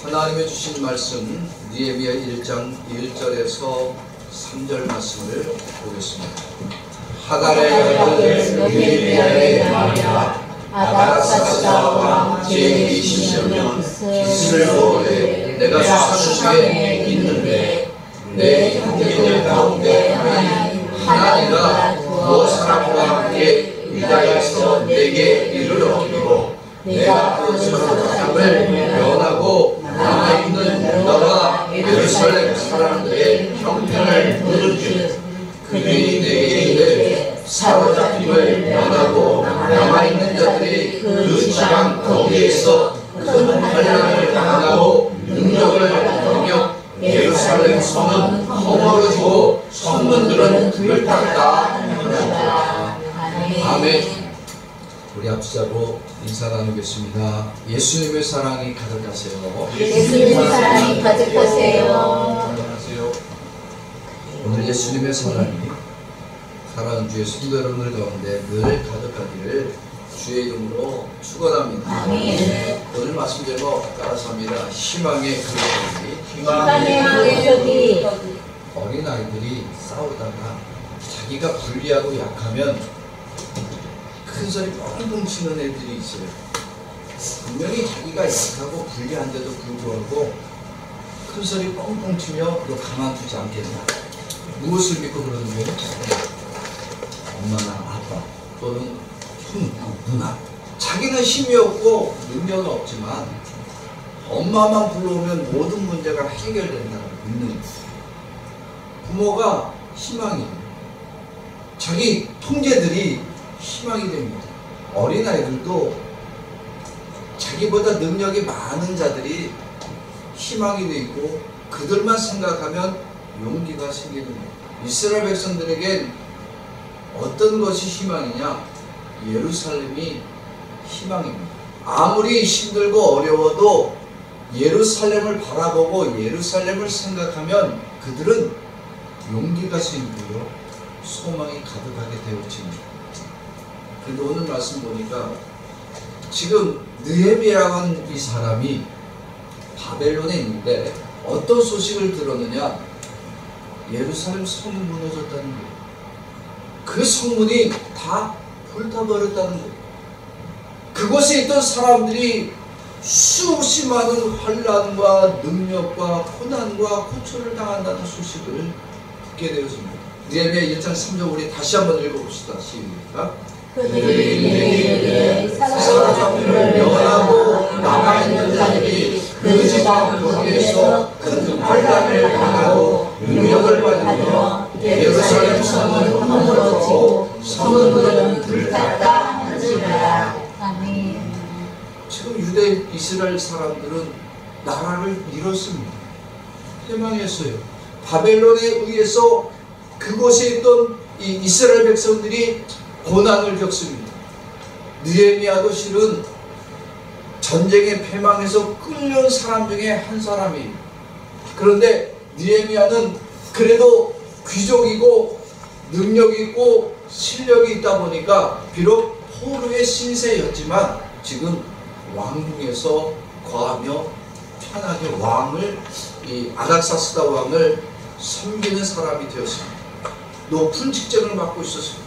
하나님의 주신 말씀 느헤미야 1장 1절에서 3절 말씀을 보겠습니다. 하갈의 아들 느헤미야의 말이라. 아닥사스다 왕 제20년 기슬월에 내가 수산중에 있는데 내 형제들 가운데 하나니가 두 사람과 함께 유다에서 내게 이르렀고 내가 그 사람을 면하고 남아있는 유다와 예루살렘 사람들의 형편을 물은즉 그들이 내게 이르되 사로잡힘을 면하고 남아있는 자들이 그 지방 거기에서 큰 환난을 당하고 능력을 경력 예루살렘 성은 허물어지고 성문들은 들떴다 하는도다. 아멘. 우리 앞서자고 인사 나누겠습니다. 예수님의 사랑이 가득하세요. 예수님의 사랑이 가득하세요. 오늘 예수님의 사랑이 사랑하는 주의 성도 여러분들 가운데 늘 가득하기를 주의 이름으로 축원합니다. 아멘. 오늘 말씀 제목 따라서 합니다. 희망의 그릇들이. 희망의 그릇들이. 어린아이들이 싸우다가 자기가 불리하고 약하면 큰 소리 뻥뻥 치는 애들이 있어요. 분명히 자기가 약하고 불리한데도 불구하고 큰 소리 뻥뻥 치며 너 가만두지 않겠냐. 무엇을 믿고 그러는 거예요? 엄마나 아빠 또는 형, 누나. 자기는 힘이 없고 능력은 없지만 엄마만 불러오면 모든 문제가 해결된다고 믿는 거예요. 부모가 희망이에요. 자기 통제들이 희망이 됩니다. 어린아이들도 자기보다 능력이 많은 자들이 희망이 되어 있고 그들만 생각하면 용기가 생기는 거예요. 이스라엘 백성들에겐 어떤 것이 희망이냐? 예루살렘이 희망입니다. 아무리 힘들고 어려워도 예루살렘을 바라보고 예루살렘을 생각하면 그들은 용기가 생기고요. 소망이 가득하게 되어집니다. 그런데 오늘 말씀 보니까 지금 느헤미야라고 하는 이 사람이 바벨론에 있는데 어떤 소식을 들었느냐? 예루살렘 성이 무너졌다는 거예요. 그 성문이 다 불타버렸다는 거예요. 그곳에 있던 사람들이 수없이 많은 환난과 능력과 고난과 고초를 당한다는 소식을 듣게 되었습니다. 느헤미야 1장 3절 우리 다시 한번 읽어봅시다. 시작. 그들이 사로잡힘을 면하고 남아있는 자들이 그 지방 거기에서 큰 환난을 당하고 능력을 받으며 예루살렘 성은 허물어지고 성문들은 불탔다 하느니라. 아멘. 지금 유대 이스라엘 사람들은 나라를 잃었습니다. 패망했어요. 바벨론에 의해서 그곳에 있던 이 이스라엘 백성들이 고난을 겪습니다. 느헤미야도 실은 전쟁에 패망해서 끌려온 사람 중에 한 사람이에요. 그런데 느헤미야는 그래도 귀족이고 능력이 있고 실력이 있다 보니까 비록 포로의 신세였지만 지금 왕궁에서 거하며 편하게 왕을 이 아닥사스다 왕을 섬기는 사람이 되었습니다. 높은 직책을 맡고 있었습니다.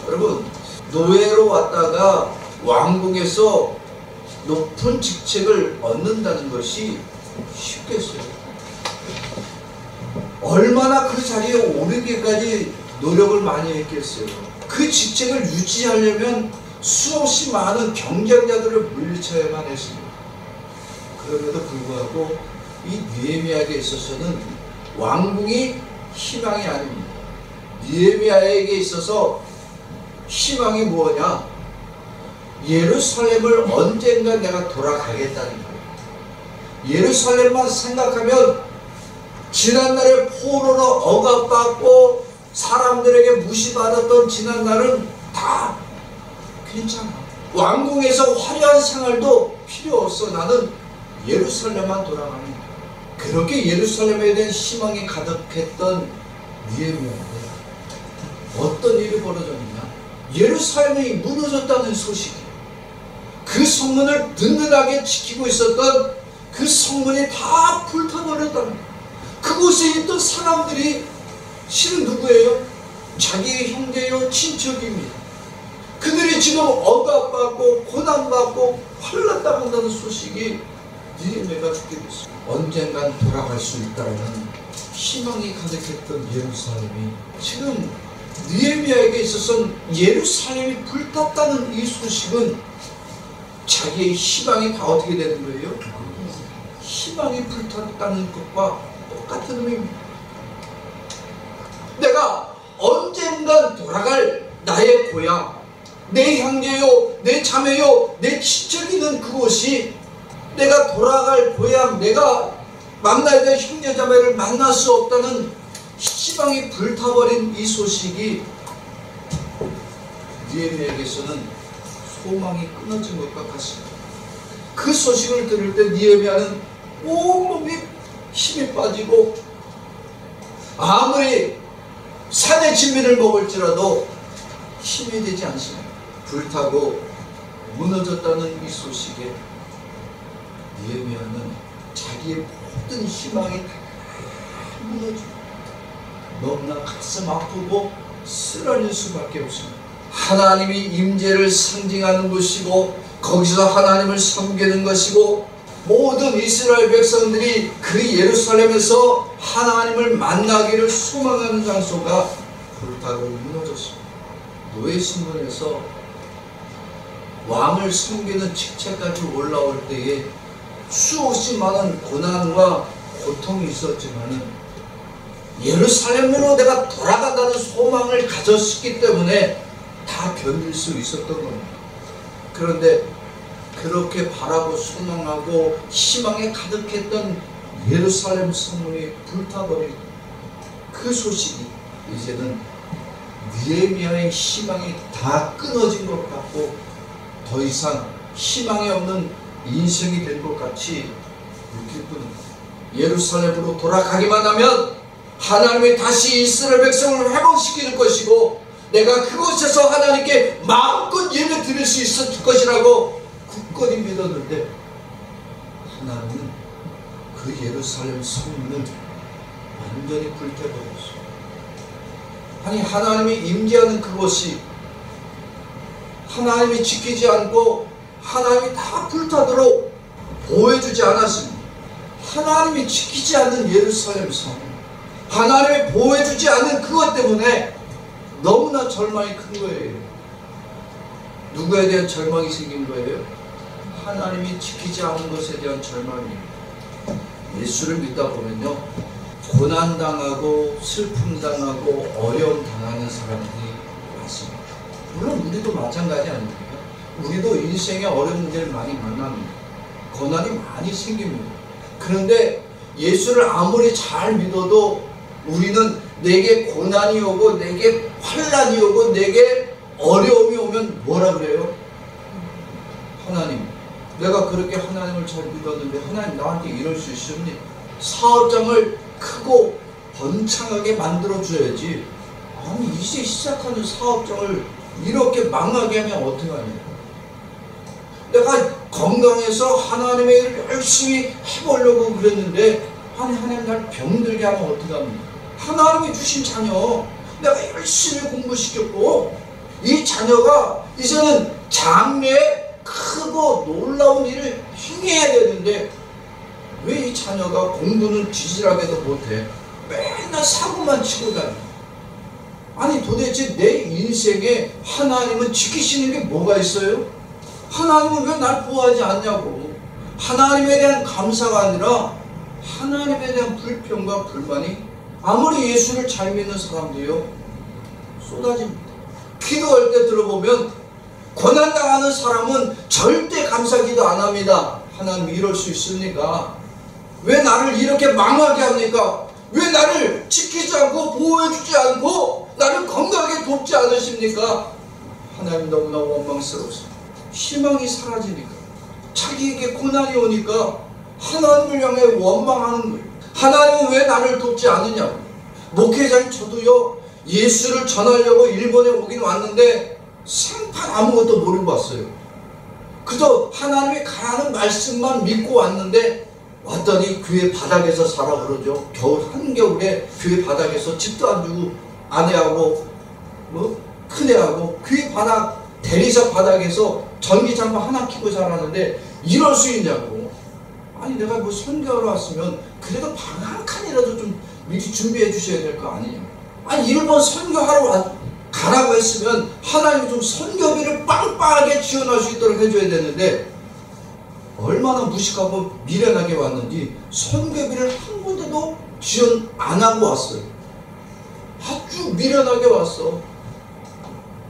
여러분, 노예로 왔다가 왕궁에서 높은 직책을 얻는다는 것이 쉽겠어요? 얼마나 그 자리에 오르기까지 노력을 많이 했겠어요? 그 직책을 유지하려면 수없이 많은 경쟁자들을 물리쳐야만 했습니다. 그럼에도 불구하고 이 느헤미야에게 있어서는 왕궁이 희망이 아닙니다. 느헤미야에게 있어서 희망이 뭐냐? 예루살렘을 언젠가 내가 돌아가겠다는 거예요. 예루살렘만 생각하면 지난날에 포로로 억압받고 사람들에게 무시받았던 지난날은 다 괜찮아. 왕궁에서 화려한 생활도 필요 없어. 나는 예루살렘만 돌아가는 거야. 그렇게 예루살렘에 대한 희망이 가득했던 느헤미야인데 어떤 일이 벌어졌느냐? 예루살렘이 무너졌다는 소식이에요. 그 성문을 든든하게 지키고 있었던 그 성문이 다 불타버렸다는 거예요. 그곳에 있던 사람들이 실은 누구예요? 자기의 형제요 친척입니다. 그들이 지금 억압받고 고난받고 환난당한다는 소식이 느헤미야가 듣게 됐어요. 언젠간 돌아갈 수 있다라는 희망이 가득했던 예루살렘이 지금 느헤미야에게 있어서는 예루살렘이 불탔다는 이 소식은 자기의 희망이 다 어떻게 되는 거예요? 희망이 불탔다는 것과 똑같은 의미입니다. 내가 언젠간 돌아갈 나의 고향, 내 형제요, 내 자매요, 내 친척이 있는 그곳이 내가 돌아갈 고향, 내가 만나야 될 형제 자매를 만날 수 없다는 희망이 불타버린 이 소식이 느헤미야에게서는 소망이 끊어진 것과 같습니다. 그 소식을 들을 때 느헤미야는 온몸이 힘이 빠지고 아무리 산의 진미를 먹을지라도 힘이 되지 않습니다. 불타고 무너졌다는 이 소식에 느헤미야는 자기의 모든 희망이 다 무너지고 너무나 가슴 아프고 쓰라릴 수밖에 없습니다. 하나님이 임재를 상징하는 곳이고 거기서 하나님을 섬기는 것이고 모든 이스라엘 백성들이 그 예루살렘에서 하나님을 만나기를 소망하는 장소가 불타고 무너졌습니다. 노예 신분에서 왕을 섬기는 직책까지 올라올 때에 수없이 많은 고난과 고통이 있었지만은 예루살렘으로 내가 돌아간다는 소망을 가졌기 때문에 다 견딜 수 있었던 겁니다. 그런데 그렇게 바라고 소망하고 희망에 가득했던 예루살렘 성문이 불타버린 그 소식이 이제는 느헤미야의 희망이 다 끊어진 것 같고 더 이상 희망이 없는 인생이 된 것 같이 느낄 뿐입니다. 예루살렘으로 돌아가기만 하면 하나님이 다시 이스라엘 백성을 회복시킬 것이고 내가 그곳에서 하나님께 마음껏 예배 드릴 수 있을 것이라고 굳건히 믿었는데 하나님은 그 예루살렘 성문을 완전히 불태워버렸어요. 아니 하나님이 임재하는 그곳이 하나님이 지키지 않고 하나님이 다 불타도록 보호해주지 않았습니다. 하나님이 지키지 않는 예루살렘 성문, 하나님이 보호해주지 않는 그것 때문에 너무나 절망이 큰 거예요. 누구에 대한 절망이 생긴 거예요? 하나님이 지키지 않은 것에 대한 절망이에요. 예수를 믿다 보면요 고난당하고 슬픔당하고 어려움 당하는 사람들이 많습니다. 물론 우리도 마찬가지 아닙니까? 우리도 인생에 어려운 문제를 많이 만납니다. 고난이 많이 생깁니다. 그런데 예수를 아무리 잘 믿어도 우리는 내게 고난이 오고 내게 환난이 오고 내게 어려움이 오면 뭐라 그래요? 하나님, 내가 그렇게 하나님을 잘 믿었는데 하나님 나한테 이럴 수 있습니까? 사업장을 크고 번창하게 만들어줘야지. 아니 이제 시작하는 사업장을 이렇게 망하게 하면 어떡하냐. 내가 건강해서 하나님의 일을 열심히 해보려고 그랬는데 아니 하나님 날 병들게 하면 어떡합니까? 하나님이 주신 자녀 내가 열심히 공부시켰고 이 자녀가 이제는 장래에 크고 놀라운 일을 행해야 되는데 왜 이 자녀가 공부는 지질하게도 못해? 맨날 사고만 치고 다녀. 아니 도대체 내 인생에 하나님은 지키시는 게 뭐가 있어요? 하나님은 왜 날 보호하지 않냐고. 하나님에 대한 감사가 아니라 하나님에 대한 불평과 불만이 아무리 예수를 잘 믿는 사람도요 쏟아집니다. 기도할 때 들어보면 고난당하는 사람은 절대 감사기도 안 합니다. 하나님 이럴 수 있습니까? 왜 나를 이렇게 망하게 합니까? 왜 나를 지키지 않고 보호해주지 않고 나를 건강하게 돕지 않으십니까? 하나님 너무나 원망스럽습니다. 희망이 사라지니까 자기에게 고난이 오니까 하나님을 향해 원망하는 거예요. 하나님은 왜 나를 돕지 않느냐고. 목회자인 저도요 예수를 전하려고 일본에 오긴 왔는데 생판 아무것도 모르고 왔어요. 그저 하나님이 가라는 말씀만 믿고 왔는데 왔더니 교회 바닥에서 살아 그러죠. 겨울 한겨울에 교회 바닥에서 집도 안 주고 아내하고 큰애하고 교회 바닥 대리석 바닥에서 전기장판 하나 켜고 살았는데 이럴 수 있냐고. 아니 내가 뭐 선교하러 왔으면 그래도 방 한 칸이라도 좀 미리 준비해 주셔야 될 거 아니냐. 아니 일본 선교하러 가라고 했으면 하나님이 좀 선교비를 빵빵하게 지원할 수 있도록 해줘야 되는데 얼마나 무식하고 미련하게 왔는지 선교비를 한 군데도 지원 안 하고 왔어요. 아주 미련하게 왔어.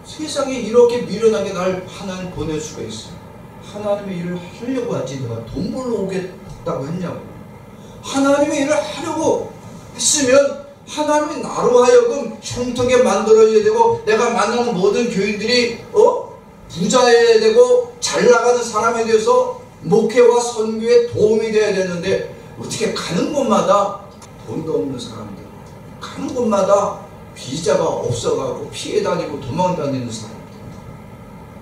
세상에 이렇게 미련하게 날 하나님 보낼 수가 있어요. 하나님의 일을 하려고 하지 내가 돈 벌러 오겠다고 했냐고. 하나님의 일을 하려고 했으면 하나님이 나로 하여금 형통하게 만들어야 되고 내가 만나는 모든 교인들이 부자여야 되고 잘 나가는 사람에 대해서 목회와 선교에 도움이 돼야 되는데 어떻게 가는 곳마다 돈도 없는 사람들, 가는 곳마다 비자가 없어가고 피해 다니고 도망 다니는 사람들,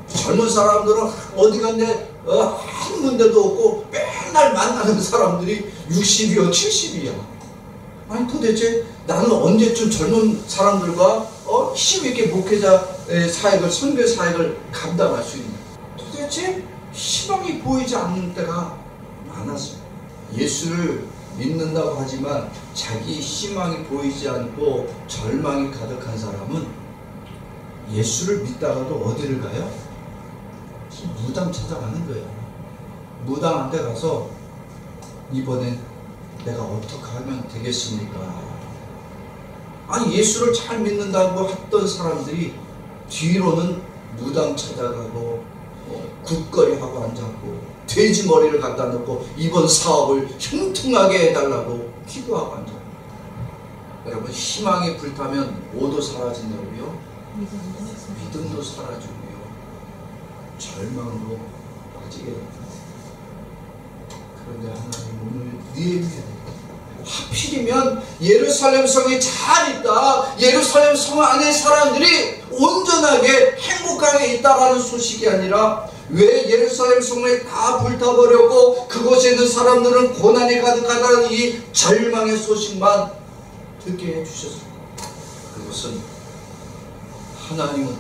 젊은 사람들은 어디 갔는데 한 군데도 없고 맨날 만나는 사람들이 60이요 70이야. 아니 도대체 나는 언제쯤 젊은 사람들과 힘있게 목회자의 사역을, 선교 사역을 감당할 수 있나. 도대체 희망이 보이지 않는 때가 많았어요. 예수를 믿는다고 하지만 자기 희망이 보이지 않고 절망이 가득한 사람은 예수를 믿다가도 어디를 가요? 무당 찾아가는 거예요. 무당한테 가서 이번엔 내가 어떻게 하면 되겠습니까? 아니 예수를 잘 믿는다고 했던 사람들이 뒤로는 무당 찾아가고 굿거리 하고 앉았고 돼지 머리를 갖다 놓고 이번 사업을 형통하게 해달라고 기도하고 앉아요. 여러분 희망이 불타면 뭐도 사라진다고요? 믿음도 사라지고요. 절망으로 빠지게 됩니다. 그런데 하나님 오늘 니에미야 하필이면 예루살렘 성이 잘 있다, 예루살렘 성 안에 사람들이 온전하게 행복하게 있다라는 소식이 아니라 왜 예루살렘 성을 다 불타버렸고 그곳에 있는 사람들은 고난이 가득하다는 이 절망의 소식만 듣게 해주셨습니다. 그것은 하나님은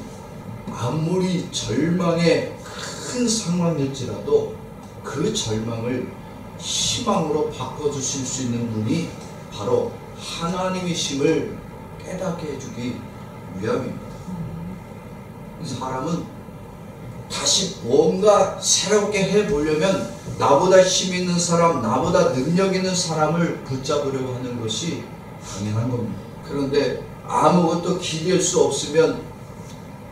아무리 절망의 큰 상황일지라도 그 절망을 희망으로 바꿔주실 수 있는 분이 바로 하나님이심을 깨닫게 해주기 위함입니다. 사람은 다시 뭔가 새롭게 해보려면 나보다 힘 있는 사람, 나보다 능력 있는 사람을 붙잡으려고 하는 것이 당연한 겁니다. 그런데 아무것도 기댈 수 없으면,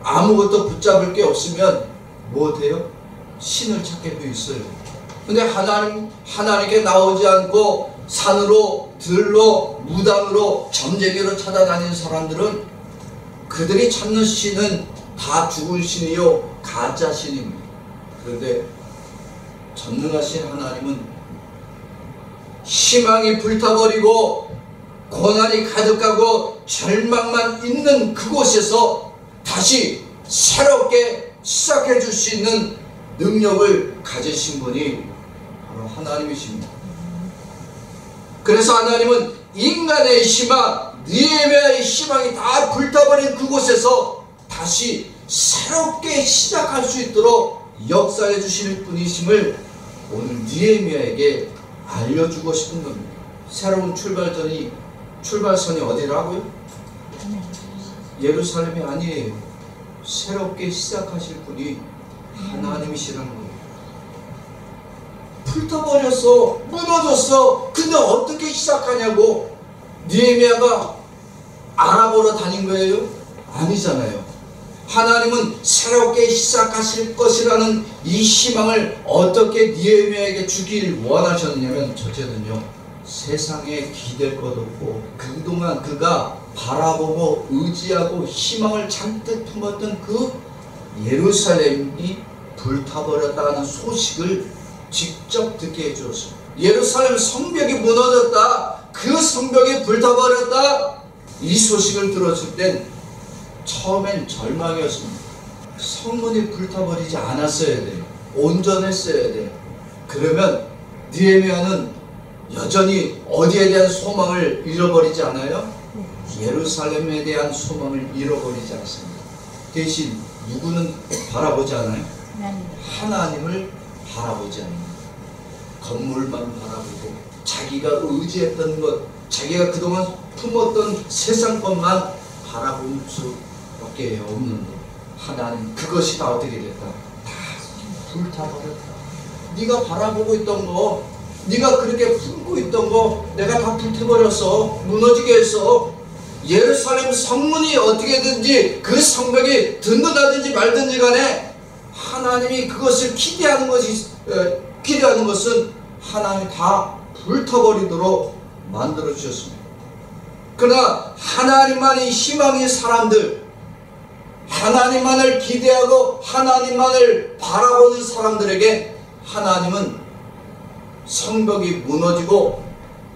아무것도 붙잡을 게 없으면 뭐 돼요? 신을 찾게 돼 있어요. 근데 하나님께 나오지 않고 산으로, 들로, 무당으로, 점쟁이로 찾아다니는 사람들은 그들이 찾는 신은 다 죽은 신이요 가짜 신입니다. 그런데 전능하신 하나님은 희망이 불타버리고 고난이 가득하고 절망만 있는 그곳에서 다시 새롭게 시작해 줄 수 있는 능력을 가지신 분이 바로 하나님이십니다. 그래서 하나님은 인간의 희망, 느헤미야의 희망이 다 불타버린 그곳에서 다시 새롭게 시작할 수 있도록 역사해 주실 분이심을 오늘 느헤미야에게 알려주고 싶은 겁니다. 새로운 출발선이 어디라고요? 예루살렘이 아니에요. 새롭게 시작하실 분이 하나님이시라는 거예요. 불타버렸어, 무너졌어. 근데 어떻게 시작하냐고 느헤미야가 알아보러 다닌 거예요? 아니잖아요. 하나님은 새롭게 시작하실 것이라는 이 희망을 어떻게 느헤미야에게 주길 원하셨냐면, 첫째는요, 세상에 기댈 것 없고 그동안 그가 바라보고 의지하고 희망을 잔뜩 품었던 그 예루살렘이 불타버렸다는 소식을 직접 듣게 해주었습니다. 예루살렘 성벽이 무너졌다, 그 성벽이 불타버렸다, 이 소식을 들었을 땐 처음엔 절망이었습니다. 성문이 불타버리지 않았어야 돼, 온전했어야 돼. 그러면 느헤미야는 여전히 어디에 대한 소망을 잃어버리지 않아요? 예루살렘에 대한 소망을 잃어버리지 않습니다. 대신 누구는 바라보지 않아요? 하나님을 바라보지 않습니다. 건물만 바라보고 자기가 의지했던 것, 자기가 그동안 품었던 세상 것만 바라볼 수밖에 없는 것. 하나님, 그것이 다 어떻게 됐다? 다 불타버렸다. 네가 바라보고 있던 거, 네가 그렇게 품고 있던 거 내가 다 불태버렸어. 무너지게 했어. 예루살렘 성문이 어떻게든지 그 성벽이 든든하든지 말든지 간에 하나님이 그것을 기대하는 것은 하나님이 다 불타버리도록 만들어 주셨습니다. 그러나 하나님만이 희망인 사람들, 하나님만을 기대하고 하나님만을 바라보는 사람들에게 하나님은 성벽이 무너지고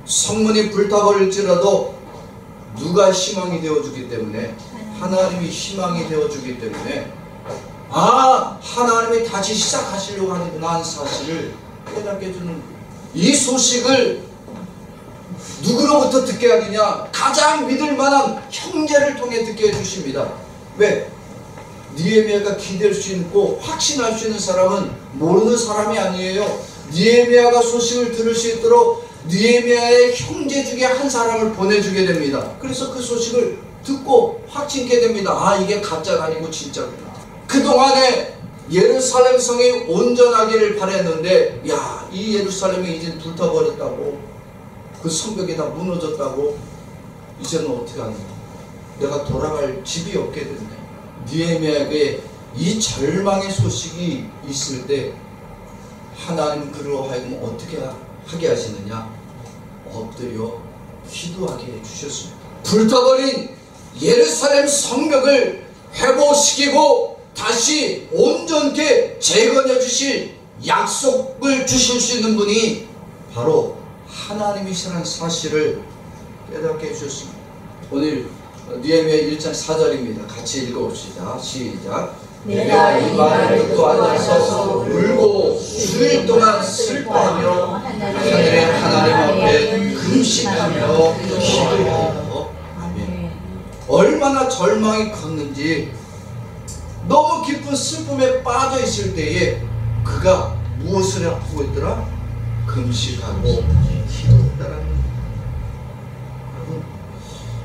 성문이 불타버릴지라도 누가 희망이 되어주기 때문에, 하나님이 희망이 되어주기 때문에 하나님이 다시 시작하시려고 하는구나 하는 사실을 깨닫게 해주는, 이 소식을 누구로부터 듣게 하느냐? 가장 믿을 만한 형제를 통해 듣게 해주십니다. 왜? 느헤미야가 기댈 수 있고 확신할 수 있는 사람은 모르는 사람이 아니에요. 느헤미야가 소식을 들을 수 있도록 느헤미야의 형제 중에 한 사람을 보내주게 됩니다. 그래서 그 소식을 듣고 확신케 됩니다. 이게 가짜가 아니고 진짜구나. 그동안에 예루살렘 성이 온전하기를 바랬는데, 이 예루살렘이 이제 불타버렸다고, 그 성벽이 다 무너졌다고, 이제는 어떻게 하냐? 내가 돌아갈 집이 없게 됐네. 느헤미야에게 이 절망의 소식이 있을 때 하나님은 그로 하여금 어떻게 하게 하시느냐? 엎드려 기도하게 해주셨습니다. 불타버린 예루살렘 성벽을 회복시키고 다시 온전케 재건해 주실 약속을 주실 수 있는 분이 바로 하나님이시라는 사실을 깨닫게 해주셨습니다. 오늘 느헤미야 1장 4절입니다. 같이 읽어봅시다. 시작. 내가 이 말을 듣고 앉아서 울고 주일 동안 슬퍼하며 하늘의 하나님 앞에 금식하며 기도하며. 아멘. 얼마나 절망이 컸는지, 너무 깊은 슬픔에 빠져 있을 때에 그가 무엇을 하고 있더라? 금식하고 기도했다라는.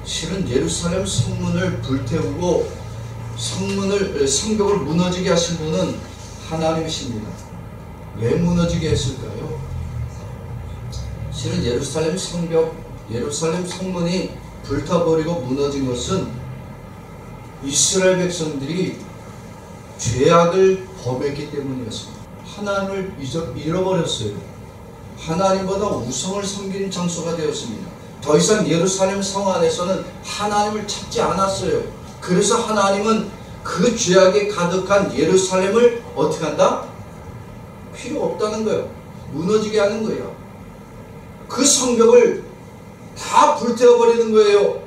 실은 예루살렘 성문을 불태우고 성벽을 무너지게 하신 분은 하나님이십니다. 왜 무너지게 했을까요? 실은 예루살렘 성문이 불타버리고 무너진 것은 이스라엘 백성들이 죄악을 범했기 때문이었습니다. 하나님을 잃어버렸어요. 하나님보다 우상을 섬기는 장소가 되었습니다. 더 이상 예루살렘 성 안에서는 하나님을 찾지 않았어요. 그래서 하나님은 그 죄악에 가득한 예루살렘을 어떻게 한다? 필요 없다는 거예요. 무너지게 하는 거예요. 그 성벽을 다 불태워버리는 거예요.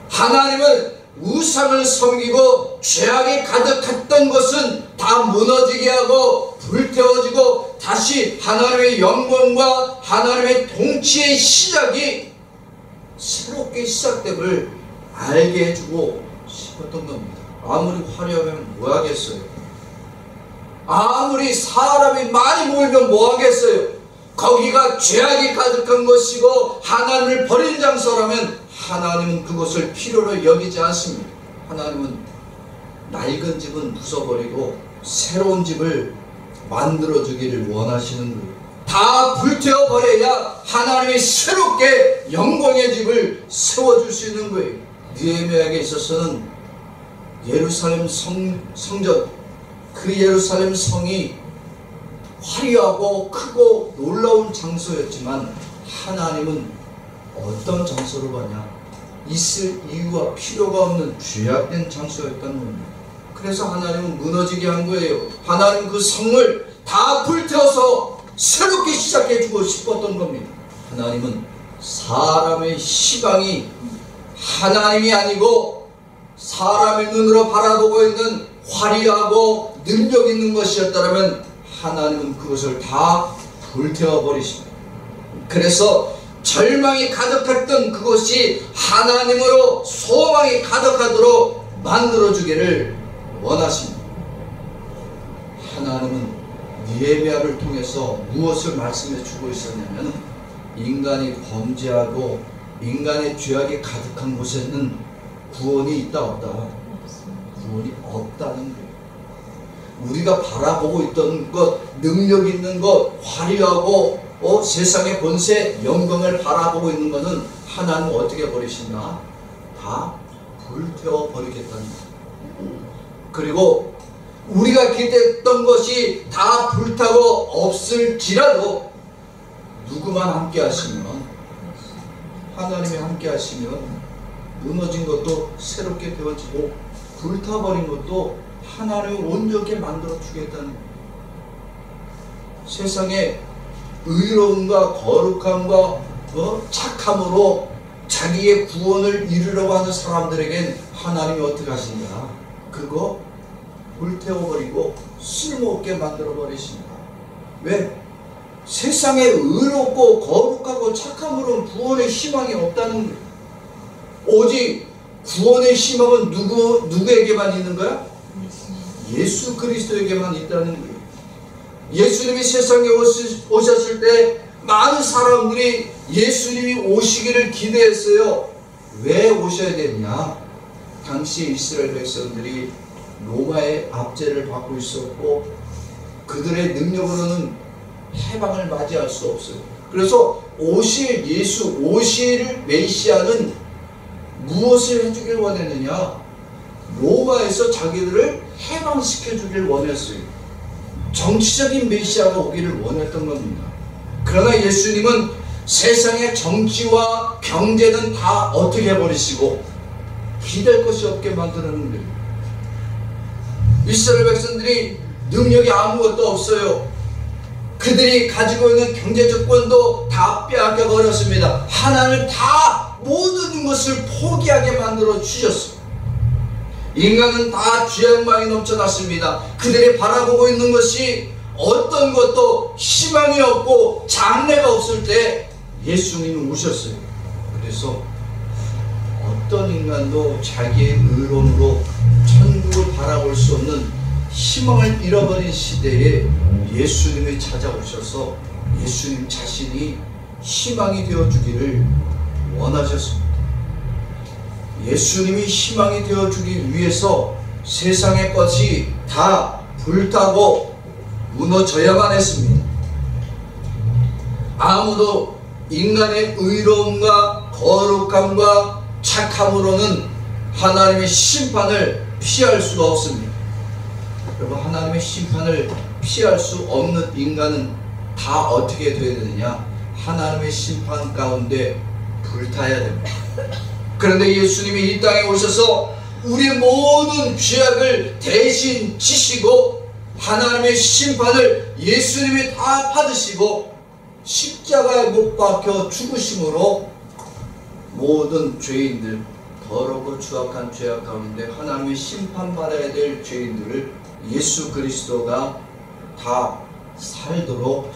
하나님은 우상을 섬기고 죄악에 가득했던 것은 다 무너지게 하고 불태워지고 다시 하나님의 영광과 하나님의 통치의 시작이 새롭게 시작됨을 알게 해주고 싶었던 겁니다. 아무리 화려하면 뭐 하겠어요? 아무리 사람이 많이 모이면 뭐 하겠어요? 거기가 죄악이 가득한 것이고 하나님을 버린 장소라면 하나님은 그것을 필요로 여기지 않습니다. 하나님은 낡은 집은 부숴버리고 새로운 집을 만들어주기를 원하시는 거예요. 다 불태워버려야 하나님이 새롭게 영광의 집을 세워줄 수 있는 거예요. 느헤미야에게 있어서는 예루살렘 성전, 그 예루살렘 성이 화려하고 크고 놀라운 장소였지만 하나님은 어떤 장소로 가냐? 있을 이유와 필요가 없는 죄악된 장소였다는 겁니다. 그래서 하나님은 무너지게 한 거예요. 하나님 그 성을 다 불태워서 새롭게 시작해주고 싶었던 겁니다. 하나님은 사람의 시방이 하나님이 아니고 사람의 눈으로 바라보고 있는 화려하고 능력 있는 것이었다면 하나님은 그것을 다 불태워 버리십니다. 그래서 절망이 가득했던 그것이 하나님으로 소망이 가득하도록 만들어주기를 원하십니다. 하나님은 느헤미야를 통해서 무엇을 말씀해 주고 있었냐면, 인간이 범죄하고 인간의 죄악이 가득한 곳에는 구원이 있다 없다? 구원이 없다는 거예요. 우리가 바라보고 있던 것, 능력 있는 것, 화려하고 세상의 권세, 영광을 바라보고 있는 것은 하나님은 어떻게 버리신다? 다 불태워 버리겠다는 거예요. 그리고 우리가 기대했던 것이 다 불타고 없을지라도 누구만 함께 하시면, 하나님이 함께 하시면 무너진 것도 새롭게 되어지고 불타버린 것도 하나님이 온전하게 만들어 주겠다는 거예요. 세상에 의로움과 거룩함과 착함으로 자기의 구원을 이루려고 하는 사람들에겐 하나님이 어떻게 하신다? 그거 불태워버리고 쓸모없게 만들어버리신다. 왜? 세상에 의롭고 거룩하고 착함으로는 구원의 희망이 없다는 거예요. 오직 구원의 희망은 누구에게만 있는 거야? 예수 그리스도에게만 있다는 거예요. 예수님이 세상에 오셨을 때 많은 사람들이 예수님이 오시기를 기대했어요. 왜 오셔야 되냐? 당시 이스라엘 백성들이 로마의 압제를 받고 있었고 그들의 능력으로는 해방을 맞이할 수 없어요. 그래서 오실 예수, 오실 메시아는 무엇을 해주길 원했느냐? 로마에서 자기들을 해방시켜 주길 원했어요. 정치적인 메시아가 오기를 원했던 겁니다. 그러나 예수님은 세상의 정치와 경제는 다 어떻게 해버리시고 기댈 것이 없게 만드는 거예요. 이스라엘 백성들이 능력이 아무것도 없어요. 그들이 가지고 있는 경제조건도 다 빼앗겨 버렸습니다. 하나님을 다 모든 것을 포기하게 만들어 주셨어요. 인간은 다 죄악만이 넘쳐났습니다. 그들이 바라보고 있는 것이 어떤 것도 희망이 없고 장래가 없을 때 예수님이 오셨어요. 그래서 어떤 인간도 자기의 의로움으로 천국을 바라볼 수 없는 희망을 잃어버린 시대에 예수님이 찾아오셔서 예수님 자신이 희망이 되어주기를 원하셨습니다. 예수님이 희망이 되어주기 위해서 세상의 것이 다 불타고 무너져야만 했습니다. 아무도 인간의 의로움과 거룩함과 착함으로는 하나님의 심판을 피할 수가 없습니다. 여러분, 하나님의 심판을 피할 수 없는 인간은 다 어떻게 되어야 되느냐? 하나님의 심판 가운데 불타야 됩니다. 그런데 예수님이 이 땅에 오셔서 우리의 모든 죄악을 대신 지시고 하나님의 심판을 예수님이 다 받으시고 십자가에 못 박혀 죽으심으로 모든 죄인들, 더럽고 추악한 죄악 가운데 하나님의 심판받아야 될 죄인들을 예수 그리스도가 다 살도록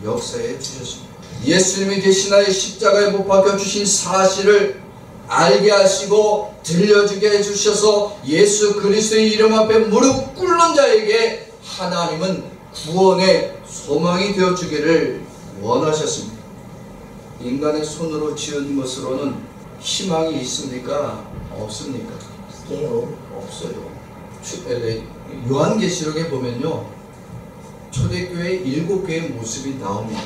역사해 주셨습니다. 예수님이 대신하여 십자가에 못 박혀 주신 사실을 알게 하시고 들려주게 해주셔서 예수 그리스도의 이름 앞에 무릎 꿇는 자에게 하나님은 구원의 소망이 되어주기를 원하셨습니다. 인간의 손으로 지은 것으로는 희망이 있습니까? 없습니까? 없어요. 요한계시록에 보면요, 초대교회 7교회의 모습이 나옵니다.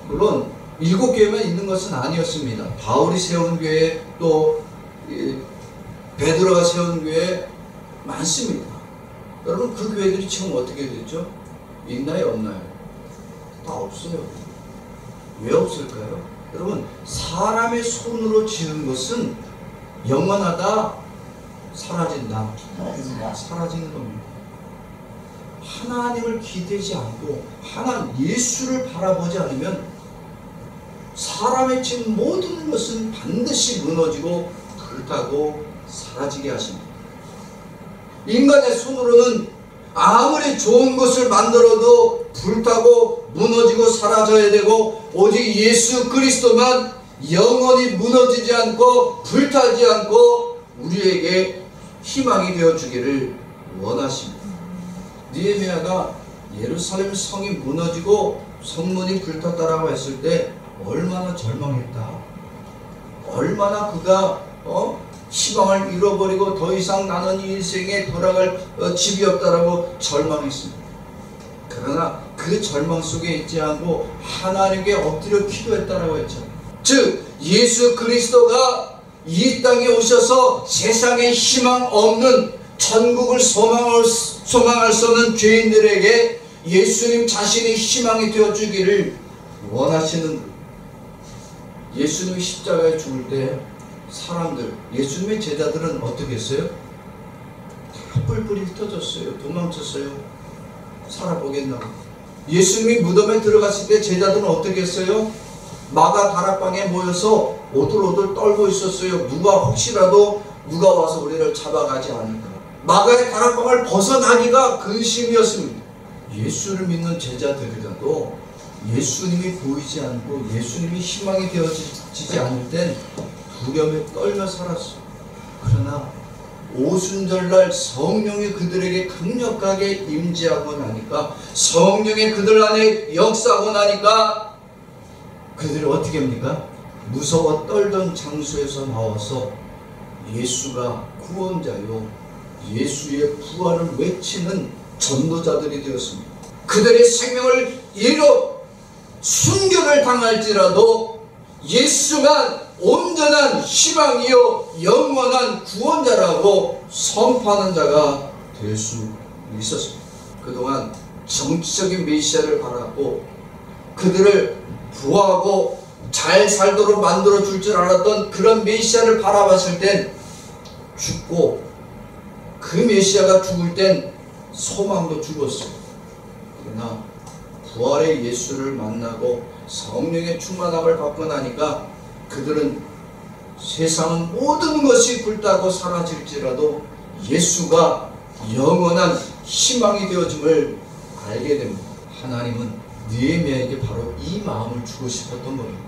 물론 7교회만 있는 것은 아니었습니다. 바울이 세운 교회, 또 베드로가 세운 교회 많습니다. 여러분, 그 교회들이 지금 어떻게 됐죠? 있나요, 없나요? 다 없어요. 왜 없을까요? 여러분, 사람의 손으로 지은 것은 영원하다, 사라진다. 사라지는 겁니다. 하나님을 기대지 않고 예수를 바라보지 않으면 사람의 지은 모든 것은 반드시 무너지고 불타고 사라지게 하십니다. 인간의 손으로는 아무리 좋은 것을 만들어도 불타고 무너지고 사라져야 되고, 오직 예수 그리스도만 영원히 무너지지 않고 불타지 않고 우리에게 희망이 되어주기를 원하십니다. 느헤미야가 예루살렘 성이 무너지고 성문이 불탔다라고 했을 때 얼마나 절망했다. 얼마나 그가 희망을 잃어버리고 더 이상 나는 이 인생에 돌아갈 집이 없다라고 절망했습니다. 그러나 그 절망 속에 있지 않고 하나님께 엎드려 기도했다라고 했죠. 즉 예수 그리스도가 이 땅에 오셔서 세상에 희망 없는 천국을 소망할 수 없는 죄인들에게 예수님 자신이 희망이 되어주기를 원하시는 거예요. 예수님이 십자가에 죽을 때 사람들, 예수님의 제자들은 어떻게 했어요? 다 뿔뿔이 흩어졌어요. 도망쳤어요. 살아보겠다고. 예수님이 무덤에 들어갔을 때 제자들은 어떻게 했어요? 마가 다락방에 모여서 오들오들 떨고 있었어요. 혹시라도 누가 와서 우리를 잡아가지 않을까. 마가의 다락방을 벗어나기가 근심이었습니다. 예수를 믿는 제자들이라도 예수님이 보이지 않고 예수님이 희망이 되어지지 않을 땐 두려움에 떨며 살았어요. 그러나 오순절날 성령이 그들에게 강력하게 임재하고 나니까, 성령이 그들 안에 역사하고 나니까 그들이 어떻게 합니까? 무서워 떨던 장소에서 나와서 예수가 구원자요, 예수의 부활을 외치는 전도자들이 되었습니다. 그들의 생명을 잃어 순교를 당할지라도 예수만 온전한 희망이요 영원한 구원자라고 선포하는 자가 될 수 있었습니다. 그동안 정치적인 메시아를 바라고 그들을 부하고 잘 살도록 만들어 줄 줄 알았던 그런 메시아를 바라봤을 땐 죽고, 그 메시아가 죽을 땐 소망도 죽었어요. 그러나 부활의 예수를 만나고 성령의 충만함을 받고 나니까 그들은 세상은 모든 것이 불타고 사라질지라도 예수가 영원한 희망이 되어짐을 알게 됩니다. 하나님은 느헤미야에게 바로 이 마음을 주고 싶었던 겁니다.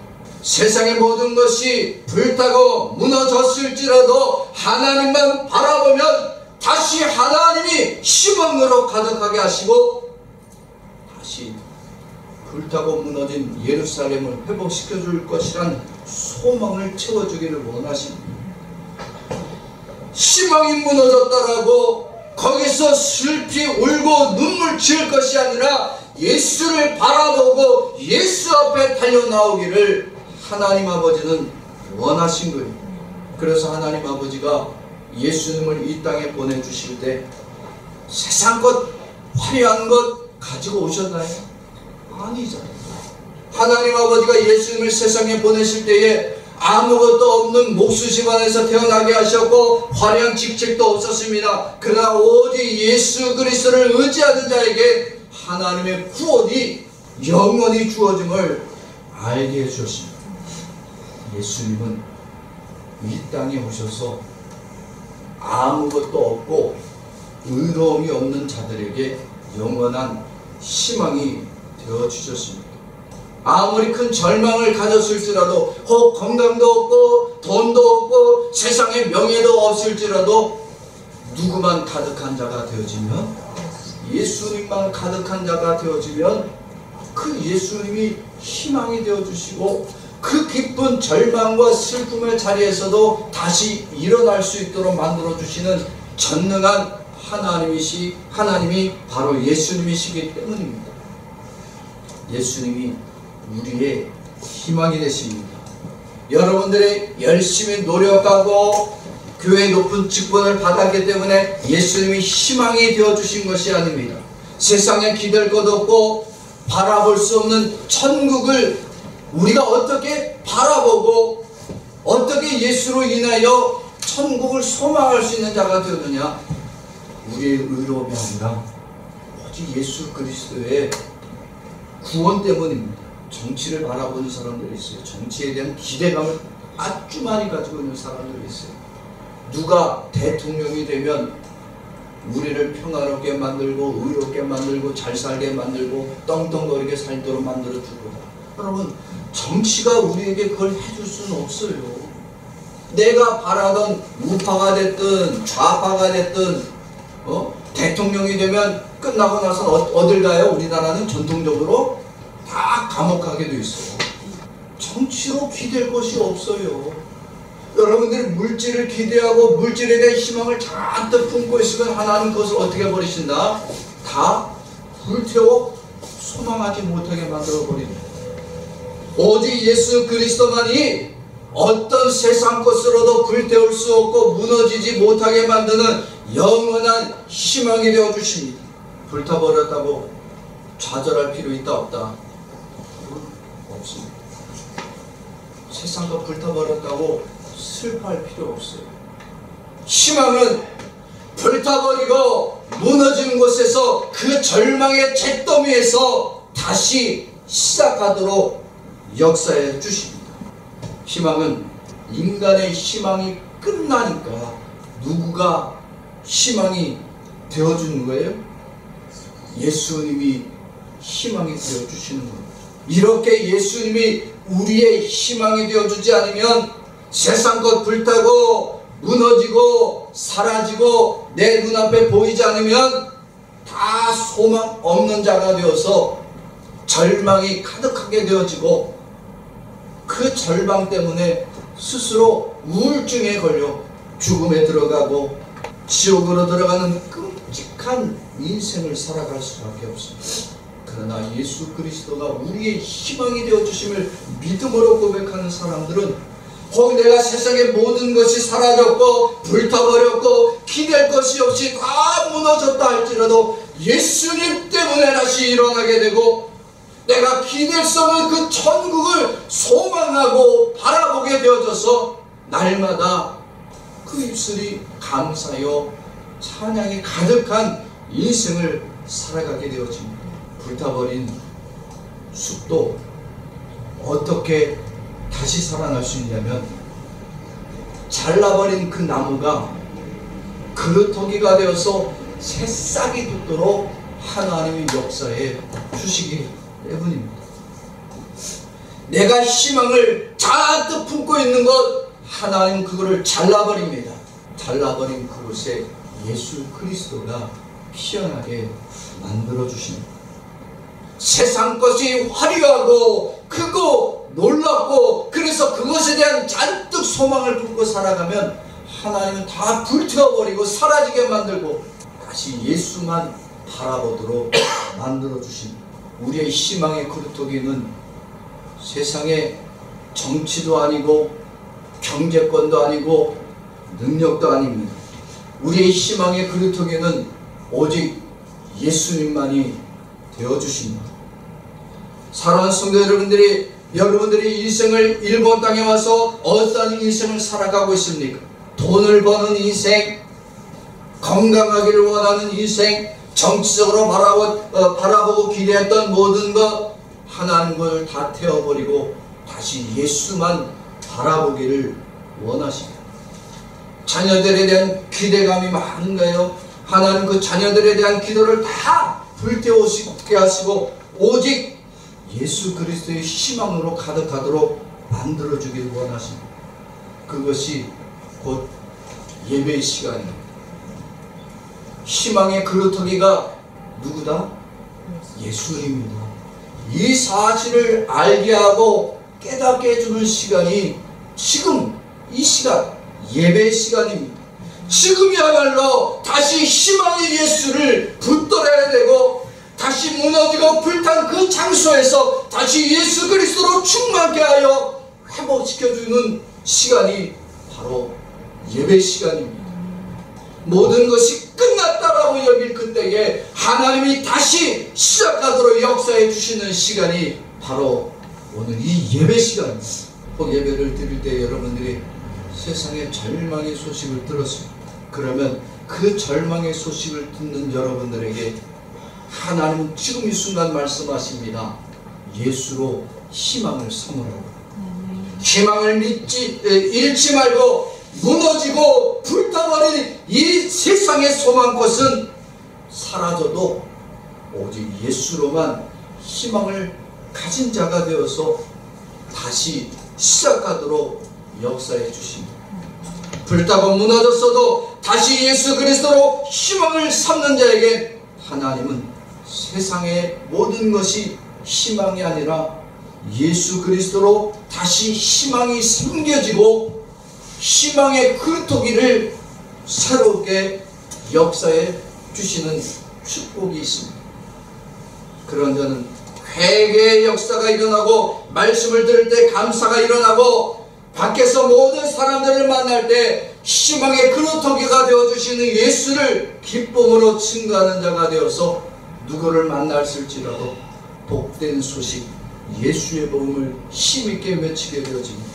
세상의 모든 것이 불타고 무너졌을지라도 하나님만 바라보면 다시 하나님이 희망으로 가득하게 하시고 다시 불타고 무너진 예루살렘을 회복시켜 줄 것이란 소망을 채워주기를 원하십니다. 희망이 무너졌다라고 거기서 슬피 울고 눈물 지을 것이 아니라 예수를 바라보고 예수 앞에 달려나오기를 하나님 아버지는 원하신 거예요. 그래서 하나님 아버지가 예수님을 이 땅에 보내주실 때 세상 것, 화려한 것 가지고 오셨나요? 아니잖아요. 하나님 아버지가 예수님을 세상에 보내실 때에 아무것도 없는 목수 집안에서 태어나게 하셨고 화려한 직책도 없었습니다. 그러나 오직 예수 그리스도를 의지하는 자에게 하나님의 구원이 영원히 주어짐을 알게 해주셨습니다. 예수님은 이 땅에 오셔서 아무것도 없고 의로움이 없는 자들에게 영원한 희망이 되어주셨습니다. 아무리 큰 절망을 가졌을지라도, 혹 건강도 없고 돈도 없고 세상에 명예도 없을지라도 누구만 가득한 자가 되어지면, 예수님만 가득한 자가 되어지면 그 예수님이 희망이 되어주시고 그 기쁜 절망과 슬픔의 자리에서도 다시 일어날 수 있도록 만들어주시는 전능한 하나님이 바로 예수님이시기 때문입니다. 예수님이 우리의 희망이 되십니다. 여러분들이 열심히 노력하고 교회 높은 직분을 받았기 때문에 예수님이 희망이 되어주신 것이 아닙니다. 세상에 기댈 것 없고 바라볼 수 없는 천국을 우리가 어떻게 바라보고 어떻게 예수로 인하여 천국을 소망할 수 있는 자가 되었느냐? 우리의 의로움이 아니라 오직 예수 그리스도의 구원 때문입니다. 정치를 바라보는 사람들이 있어요. 정치에 대한 기대감을 아주 많이 가지고 있는 사람들이 있어요. 누가 대통령이 되면 우리를 평화롭게 만들고 의롭게 만들고 잘 살게 만들고 떵떵거리게 살도록 만들어 줄 거다. 여러분, 정치가 우리에게 그걸 해줄 수는 없어요. 내가 바라던 우파가 됐든 좌파가 됐든 대통령이 되면 끝나고 나서 어딜 가요? 우리나라는 전통적으로 다 감옥 가게 돼 있어요. 정치로 기댈 것이 없어요. 여러분들이 물질을 기대하고 물질에 대한 희망을 잔뜩 품고 있으면 하나님 그것을 어떻게 버리신다? 다 불태워 소망하지 못하게 만들어 버립니다. 오직 예수 그리스도만이 어떤 세상 것으로도 불태울 수 없고 무너지지 못하게 만드는 영원한 희망이 되어 주십니다. 불타버렸다고 좌절할 필요 있다 없다? 없습니다. 세상과 불타버렸다고 슬퍼할 필요 없어요. 희망은 불타버리고 무너진 곳에서 그 절망의 잿더미에서 다시 시작하도록 역사해 주십니다. 희망은 인간의 희망이 끝나니까 누구가 희망이 되어주는 거예요? 예수님이 희망이 되어주시는 거예요. 이렇게 예수님이 우리의 희망이 되어주지 않으면 세상 것 불타고 무너지고 사라지고 내 눈앞에 보이지 않으면 다 소망 없는 자가 되어서 절망이 가득하게 되어지고 그 절망 때문에 스스로 우울증에 걸려 죽음에 들어가고 지옥으로 들어가는 끔찍한 인생을 살아갈 수밖에 없습니다. 그러나 예수 그리스도가 우리의 희망이 되어주심을 믿음으로 고백하는 사람들은 혹 내가 세상의 모든 것이 사라졌고 불타버렸고 기댈 것이 없이 다 무너졌다 할지라도 예수님 때문에 다시 일어나게 되고 내가 기댈 수 없는 그 천국을 소망하고 바라보게 되어져서 날마다 그 입술이 감사여 찬양이 가득한 인생을 살아가게 되어집니다. 불타버린 숲도 어떻게 다시 살아날 수 있냐면 잘라버린 그 나무가 그루터기가 되어서 새싹이 돋도록 하나님의 역사에 주시기 때문입니다. 내가 희망을 잔뜩 품고 있는 것 하나님 그거를 잘라버립니다. 잘라버린 그곳에 예수 그리스도가 피어나게 만들어주십니다. 세상 것이 화려하고 크고 놀랍고 그래서 그것에 대한 잔뜩 소망을 품고 살아가면 하나님은 다 불태워버리고 사라지게 만들고 다시 예수만 바라보도록 만들어주십니다. 우리의 희망의 그루터기는 세상의 정치도 아니고 경제권도 아니고 능력도 아닙니다. 우리의 희망의 그루터기는 오직 예수님만이 되어주십니다. 사랑하는 성도 여러분들이 인생을 일본 땅에 와서 어떤 인생을 살아가고 있습니까? 돈을 버는 인생, 건강하기를 원하는 인생, 정치적으로 바라보고 기대했던 모든 것 하나님을 다 태워버리고 다시 예수만 바라보기를 원하십니다. 자녀들에 대한 기대감이 많은가요? 하나님 그 자녀들에 대한 기도를 다 불태우시게 하시고 오직 예수 그리스도의 희망으로 가득하도록 만들어주길 원하십니다. 그것이 곧 예배의 시간입니다. 희망의 그루터기가 누구다? 예수님입니다. 이 사실을 알게 하고 깨닫게 해주는 시간이 지금 이 시간 예배의 시간입니다. 지금이야말로 다시 희망의 예수를 붙들어야 되고 다시 무너지고 불탄 그 장소에서 다시 예수 그리스도로 충만케 하여 회복시켜주는 시간이 바로 예배 시간입니다. 모든 것이 끝났다라고 여길 그때에 하나님이 다시 시작하도록 역사해 주시는 시간이 바로 오늘 이 예배 시간입니다. 꼭 예배를 드릴 때 여러분들이 세상의 절망의 소식을 들었습니다. 그러면 그 절망의 소식을 듣는 여러분들에게 하나님은 지금 이 순간 말씀하십니다. 예수로 희망을 선물하고 희망을 잃지 말고 무너지고 쇠사슬로 불타버린 이 세상의 소망꽃은 사라져도 오직 예수로만 희망을 가진 자가 되어서 다시 시작하도록 역사해 주십니다. 불타고 무너졌어도 다시 예수 그리스도로 희망을 삼는 자에게 하나님은 세상의 모든 것이 희망이 아니라 예수 그리스도로 다시 희망이 생겨지고 희망의 그루터기를 새롭게 역사해 주시는 축복이 있습니다. 그런 자는 회개의 역사가 일어나고 말씀을 들을 때 감사가 일어나고 밖에서 모든 사람들을 만날 때 희망의 그루터기가 되어주시는 예수를 기쁨으로 증거하는 자가 되어서 누구를 만났을지라도 복된 소식 예수의 복음을 힘있게 외치게 되어집니다.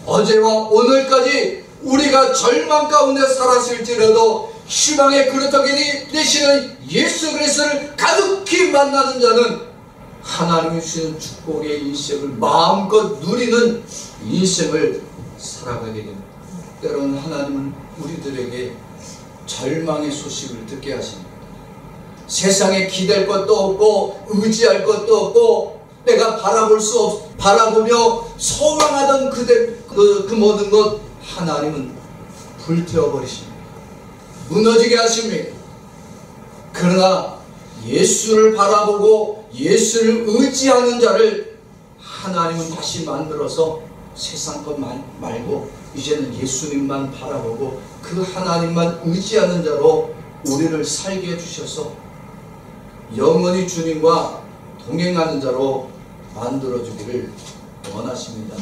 어제와 오늘까지 우리가 절망 가운데 살았을지라도 희망의 그루터기 되시는 예수 그리스도를 가득히 만나는 자는 하나님이 주시는 축복의 인생을 마음껏 누리는 인생을 살아가게 됩니다. 때로는 하나님은 우리들에게 절망의 소식을 듣게 하십니다. 세상에 기댈 것도 없고 의지할 것도 없고 내가 바라보며 소망하던 그 모든 것 하나님은 불태워버리십니다. 무너지게 하십니다. 그러나 예수를 바라보고 예수를 의지하는 자를 하나님은 다시 만들어서 세상 것 말고 이제는 예수님만 바라보고 그 하나님만 의지하는 자로 우리를 살게 해주셔서 영원히 주님과 동행하는 자로 만들어주기를 원하십니다.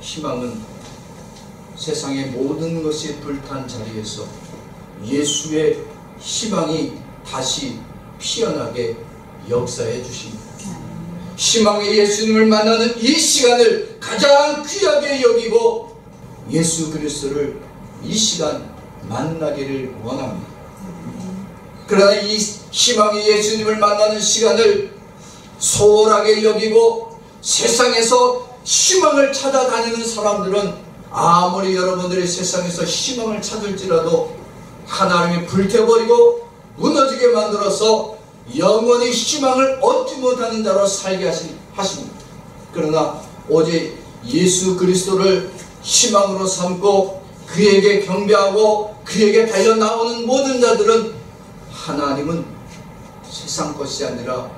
희망은 세상의 모든 것이 불탄 자리에서 예수의 희망이 다시 피어나게 역사해 주십니다. 희망의 예수님을 만나는 이 시간을 가장 귀하게 여기고 예수 그리스도를 이 시간 만나기를 원합니다. 그러나 이 희망의 예수님을 만나는 시간을 소홀하게 여기고 세상에서 희망을 찾아다니는 사람들은 아무리 여러분들이 세상에서 희망을 찾을지라도 하나님이 불태워버리고 무너지게 만들어서 영원히 희망을 얻지 못하는 자로 살게 하십니다. 그러나 오직 예수 그리스도를 희망으로 삼고 그에게 경배하고 그에게 달려나오는 모든 자들은 하나님은 세상 것이 아니라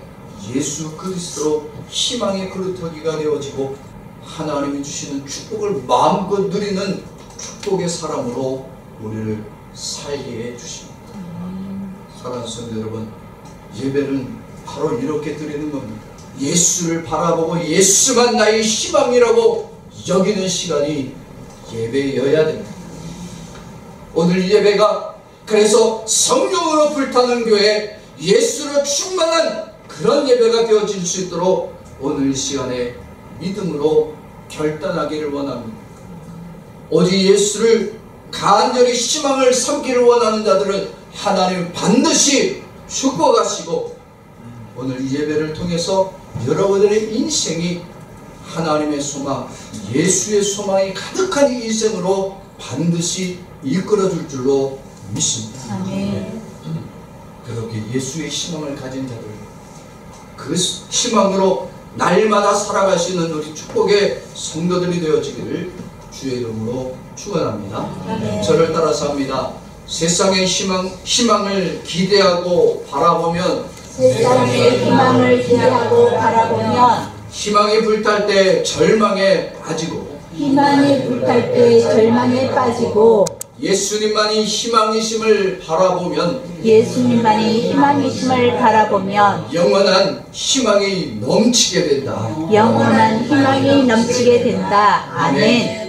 예수 그리스도로 희망의 그루터기가 되어지고 하나님이 주시는 축복을 마음껏 누리는 축복의 사람으로 우리를 살게 해주십니다. 사랑하는 성도 여러분, 예배는 바로 이렇게 드리는 겁니다. 예수를 바라보고 예수만 나의 희망이라고 여기는 시간이 예배여야 됩니다. 오늘 예배가 그래서 성령으로 불타는 교회, 예수로 충만한 그런 예배가 되어질 수 있도록 오늘 이 시간에 믿음으로 결단하기를 원합니다. 오직 예수를 간절히 희망을 삼기를 원하는 자들은 하나님 반드시 축복하시고 오늘 이 예배를 통해서 여러분들의 인생이 하나님의 소망, 예수의 소망이 가득한 이 인생으로 반드시 이끌어줄 줄로 믿습니다. 아멘. 그렇게 예수의 희망을 가진 자들, 그 희망으로 날마다 살아가시는 우리 축복의 성도들이 되어지기를 주의 이름으로 축원합니다. 아멘. 저를 따라서 합니다. 세상의 희망을 기대하고 바라보면 세상의 희망을 기대하고 바라보면 희망이 불탈 때 절망에 빠지고 희망이 불탈 때 절망에 빠지고 예수님만이 희망이심을 바라보면 예수님만이 희망이심을 바라보면 영원한 희망이 넘치게 된다. 영원한 희망이 넘치게 된다. 아멘.